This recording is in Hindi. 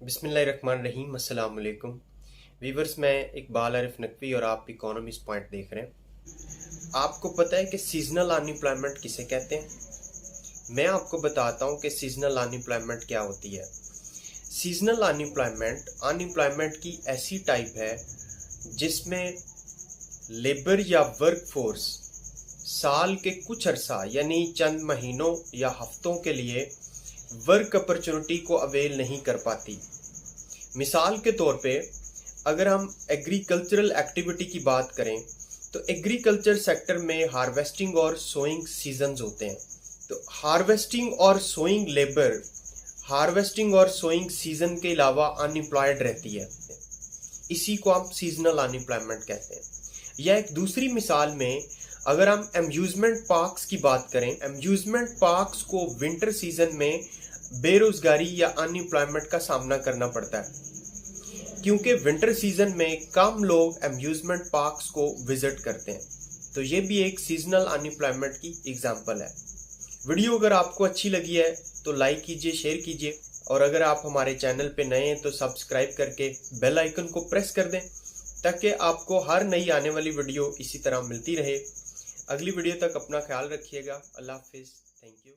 बिस्मिल्लाहिर्रहमानिर्रहीम अस्सलाम वालेकुम वीवर्स। मैं इकबाल आरिफ नकवी और आप इकोनॉमिस्ट पॉइंट देख रहे हैं। आपको पता है कि सीजनल अनएम्प्लॉयमेंट किसे कहते हैं? मैं आपको बताता हूं कि सीजनल अनएम्प्लॉयमेंट क्या होती है। सीजनल अनएम्प्लॉयमेंट की ऐसी टाइप है जिसमें लेबर या वर्क फोर्स साल के कुछ अरसा यानी चंद महीनों या हफ्तों के लिए वर्क अपॉर्चुनिटी को अवेल नहीं कर पाती। मिसाल के तौर पे अगर हम एग्रीकल्चरल एक्टिविटी की बात करें तो एग्रीकल्चर सेक्टर में हार्वेस्टिंग और सोइंग सीजन्स होते हैं। तो हार्वेस्टिंग और सोइंग लेबर हार्वेस्टिंग और सोइंग सीजन के अलावा अनएम्प्लॉयड रहती है। इसी को हम सीजनल अनएम्प्लॉयमेंट कहते हैं। या एक दूसरी मिसाल में अगर हम एम्यूजमेंट पार्क्स की बात करें, एम्यूजमेंट पार्क्स को विंटर सीजन में बेरोजगारी या अनएम्प्लॉयमेंट का सामना करना पड़ता है क्योंकि विंटर सीजन में कम लोग एम्यूजमेंट पार्क्स को विजिट करते हैं। तो ये भी एक सीजनल अनएम्प्लॉयमेंट की एग्जांपल है। वीडियो अगर आपको अच्छी लगी है तो लाइक कीजिए, शेयर कीजिए और अगर आप हमारे चैनल पे नए हैं तो सब्सक्राइब करके बेल आइकन को प्रेस कर दें ताकि आपको हर नई आने वाली वीडियो इसी तरह मिलती रहे। अगली वीडियो तक अपना ख्याल रखिएगा। अल्लाह हाफिज़। Thank you.